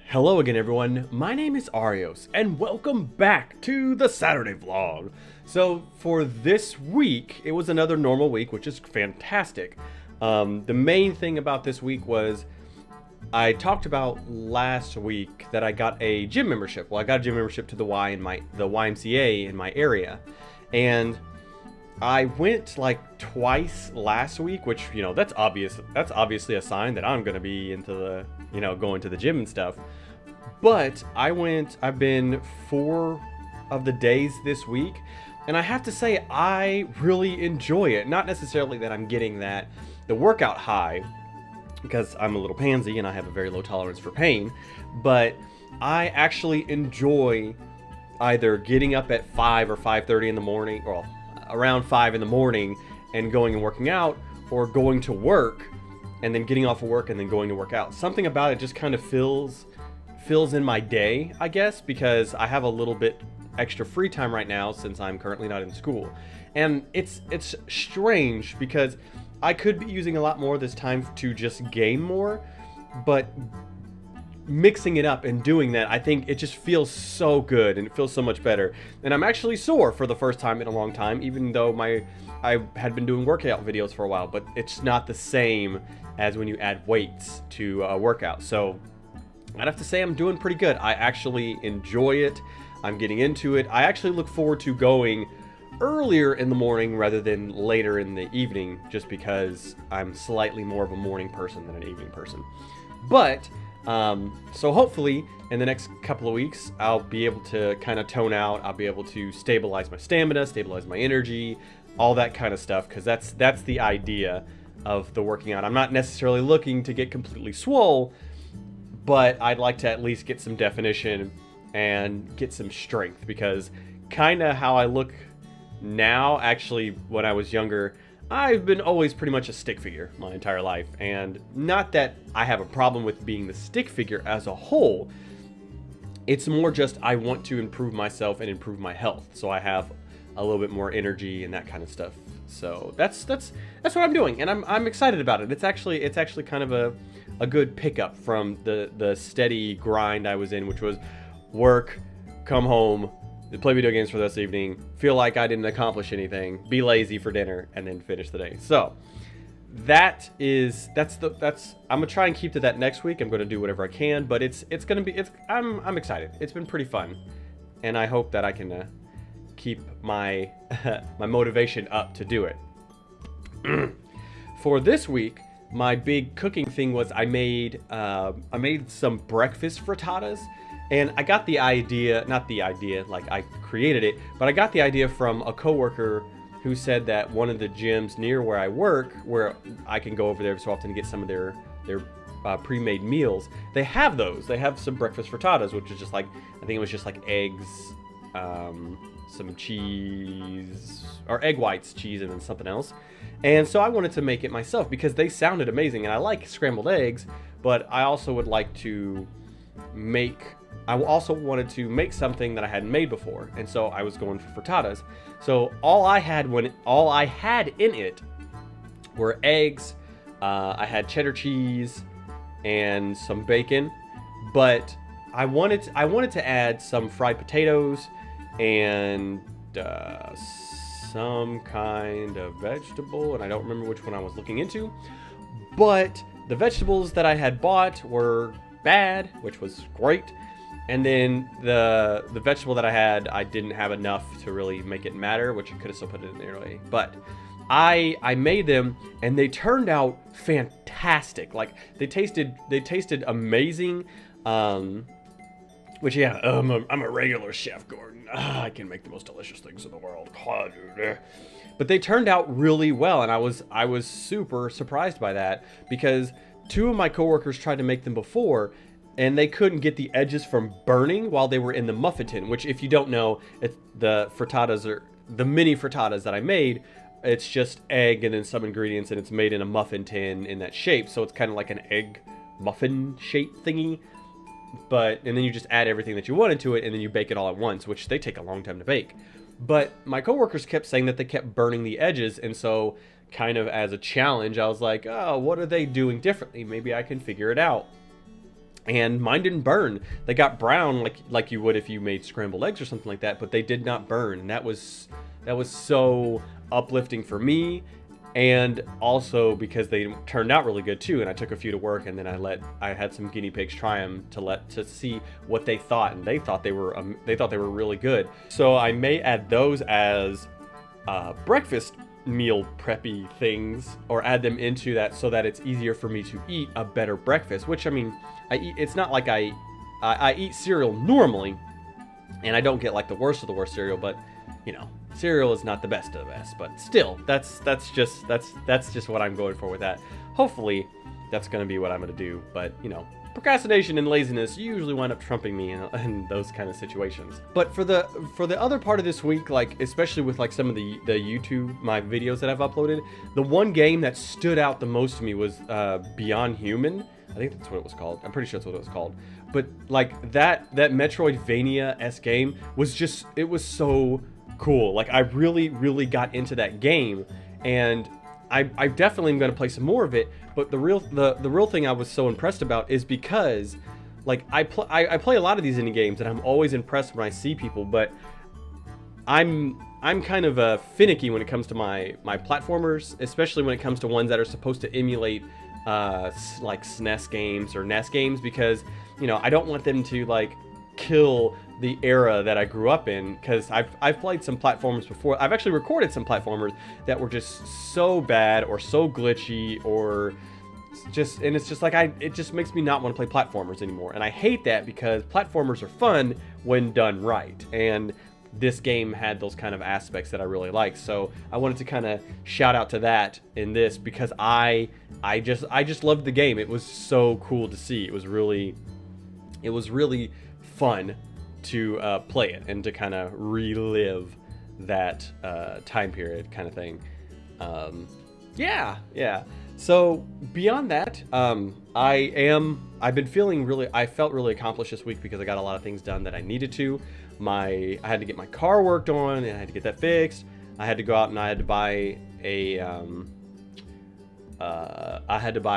Hello again everyone, my name is Arios, and welcome back to the Saturday vlog. So for this week, it was another normal week, which is fantastic. The main thing about this week was, I talked about last week that I got a gym membership. Well, I got a gym membership to the YMCA in my area, and I went like twice last week, which, you know, that's obvious. That's obviously a sign that I'm gonna be into the, going to the gym and stuff. But I've been 4 of the days this week, and I have to say I really enjoy it. Not necessarily that I'm getting the workout high, because I'm a little pansy and I have a very low tolerance for pain, but I actually enjoy either getting up at 5 or 5:30 in the morning, or around 5 in the morning, and going and working out, or going to work and then getting off of work and then going to work out. Something about it just kind of fills in my day, I guess, because I have a little bit extra free time right now since I'm currently not in school. And it's strange because I could be using a lot more of this time to just game more, but mixing it up and doing that, I think it just feels so good and it feels so much better. And I'm actually sore for the first time in a long time, even though I had been doing workout videos for a while, but it's not the same as when you add weights to a workout. So I'd have to say I'm doing pretty good. I actually enjoy it. I'm getting into it. I actually look forward to going earlier in the morning rather than later in the evening, just because I'm slightly more of a morning person than an evening person. But so hopefully in the next couple of weeks, I'll be able to kind of tone out. I'll be able to stabilize my stamina, stabilize my energy, all that kind of stuff, because that's the idea of the working out. I'm not necessarily looking to get completely swole, but I'd like to at least get some definition and get some strength, because kind of how I look now, actually when I was younger, I've been always pretty much a stick figure my entire life. And not that I have a problem with being the stick figure as a whole, it's more just I want to improve myself and improve my health, so I have a little bit more energy and that kind of stuff. So that's what I'm doing, and I'm excited about it. It's actually kind of a good pickup from the steady grind I was in, which was work, come home, play video games for the rest of the evening, feel like I didn't accomplish anything, be lazy for dinner, and then finish the day. So I'm gonna try and keep to that next week. I'm gonna do whatever I can, but I'm excited. It's been pretty fun, and I hope that I can keep my my motivation up to do it. For this week, my big cooking thing was I made some breakfast frittatas, and I got the idea, not the idea like I created it, but I got the idea from a coworker who said that one of the gyms near where I work, where I can go over there so often to get some of their pre-made meals, they have those. They have some breakfast frittatas, which is just like, I think it was just like eggs, some cheese, or egg whites, cheese, and then something else. And so I wanted to make it myself because they sounded amazing, and I like scrambled eggs, but I also wanted to make something that I hadn't made before, and so I was going for frittatas. So all I had in it were eggs, I had cheddar cheese and some bacon, but I wanted to add some fried potatoes and some kind of vegetable, and I don't remember which one I was looking into, but the vegetables that I had bought were bad, which was great, and then the vegetable that I had, I didn't have enough to really make it matter, which I could have still put it in there anyway. But I made them, and they turned out fantastic. Like, they tasted amazing. Which, yeah, I'm a regular chef, Gordon. I can make the most delicious things in the world. But they turned out really well, and I was super surprised by that, because 2 of my coworkers tried to make them before, and they couldn't get the edges from burning while they were in the muffin tin. Which, if you don't know, the mini frittatas that I made. It's just egg and then some ingredients, and it's made in a muffin tin in that shape, so it's kind of like an egg muffin shape thingy. And then you just add everything that you want into it, and then you bake it all at once, which they take a long time to bake. But my coworkers kept saying that they kept burning the edges, and so kind of as a challenge, I was like, oh, what are they doing differently? Maybe I can figure it out. and mine didn't burn. They got brown like you would if you made scrambled eggs or something like that, but they did not burn, and that was so uplifting for me, and also because they turned out really good too. And I took a few to work, and then I had some guinea pigs try them to see what they thought, and they thought they were really good. So I may add those as breakfast meal preppy things, or add them into that so that it's easier for me to eat a better breakfast. Which, I mean, it's not like I eat cereal normally, and I don't get like the worst of the worst cereal, but you know, cereal is not the best of the best. But still, that's just what I'm going for with that. Hopefully that's going to be what I'm going to do. But you know, procrastination and laziness usually wind up trumping me in those kind of situations. But for the other part of this week, like especially with like some of the YouTube, my videos that I've uploaded, the one game that stood out the most to me was Beyond Human. I think that's what it was called. I'm pretty sure that's what it was called. But like that Metroidvania-esque game was it was so cool. Like I really got into that game, and I definitely am going to play some more of it. But the real thing I was so impressed about is because like I play a lot of these indie games, and I'm always impressed when I see people, but I'm kind of finicky when it comes to my platformers, especially when it comes to ones that are supposed to emulate like SNES games or NES games, because you know, I don't want them to like kill the era that I grew up in, because I've played some platformers before. I've actually recorded some platformers that were just so bad or so glitchy, or it's just like it just makes me not want to play platformers anymore. And I hate that, because platformers are fun when done right, and this game had those kind of aspects that I really like. So I wanted to kind of shout out to that in this, because I just loved the game. It was so cool to see. It was really fun to play it and to kind of relive that time period kind of thing. Yeah. So beyond that, I felt really accomplished this week, because I got a lot of things done that I needed to. I had to get my car worked on, and I had to get that fixed. I had to go out and I had to buy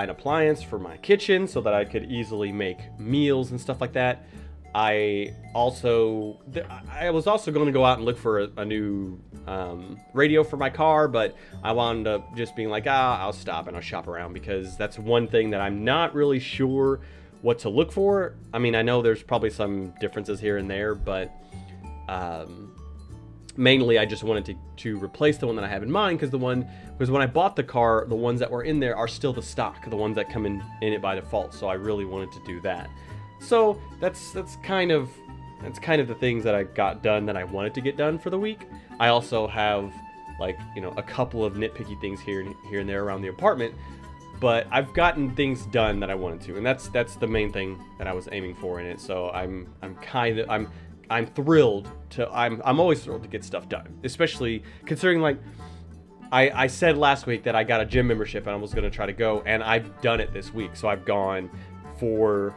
an appliance for my kitchen so that I could easily make meals and stuff like that. I was also going to go out and look for a new radio for my car, but I wound up just being like, I'll stop and I'll shop around, because that's one thing that I'm not really sure what to look for. I mean, I know there's probably some differences here and there, but mainly I just wanted to replace the one that I have in mind, because when I bought the car, the ones that were in there are still the stock, the ones that come in it by default. So I really wanted to do that. So that's kind of the things that I got done that I wanted to get done for the week. I also have like, you know, a couple of nitpicky things here and there around the apartment, but I've gotten things done that I wanted to, and that's the main thing that I was aiming for in it. So I'm thrilled I'm always thrilled to get stuff done, especially considering like I said last week that I got a gym membership and I was going to try to go, and I've done it this week. So I've gone for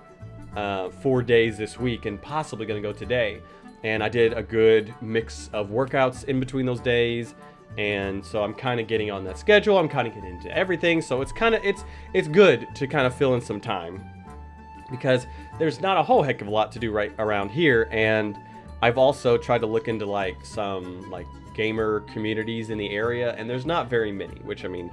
4 days this week, and possibly going to go today. And I did a good mix of workouts in between those days, and so I'm kind of getting on that schedule. I'm kind of getting into everything, so it's good to kind of fill in some time, because there's not a whole heck of a lot to do right around here. And I've also tried to look into like some like gamer communities in the area, and there's not very many, which, I mean,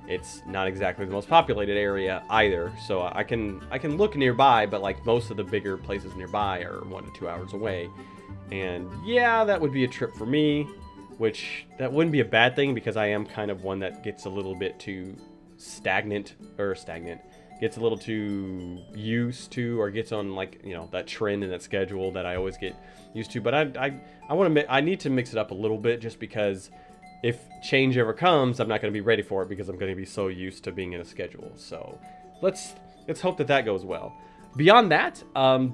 it's not exactly the most populated area either. So I can look nearby, but like most of the bigger places nearby are 1 to 2 hours away. And yeah, that would be a trip for me, which that wouldn't be a bad thing, because I am kind of one that gets a little bit too stagnant, gets a little too used to, or gets on like, you know, that trend and that schedule that I always get used to. But I need to mix it up a little bit, just because if change ever comes, I'm not going to be ready for it, because I'm going to be so used to being in a schedule. So let's hope that goes well. Beyond that,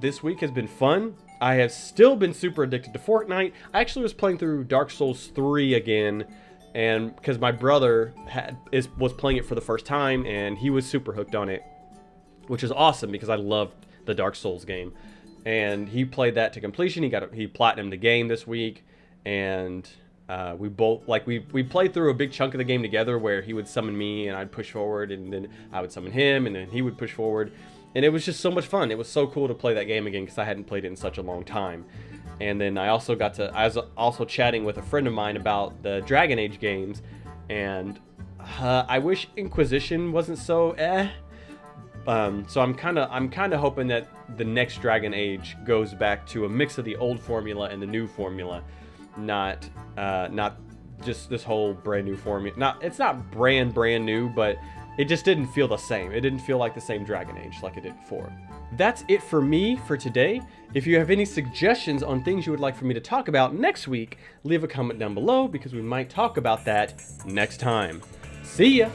this week has been fun. I have still been super addicted to Fortnite. I actually was playing through Dark Souls 3 again, and because my brother was playing it for the first time, and he was super hooked on it, which is awesome, because I loved the Dark Souls game. And he played that to completion. He platinumed the game this week, and we both we played through a big chunk of the game together, where he would summon me and I'd push forward, and then I would summon him, and then he would push forward. And it was just so much fun. It was so cool to play that game again because I hadn't played it in such a long time. And then I was also chatting with a friend of mine about the Dragon Age games, and I wish Inquisition wasn't so so I'm kind of hoping that the next Dragon Age goes back to a mix of the old formula and the new formula, not just this whole brand new formula. It's not brand new, but it just didn't feel the same. It didn't feel like the same Dragon Age like it did before. That's it for me for today. If you have any suggestions on things you would like for me to talk about next week, leave a comment down below because we might talk about that next time. See ya!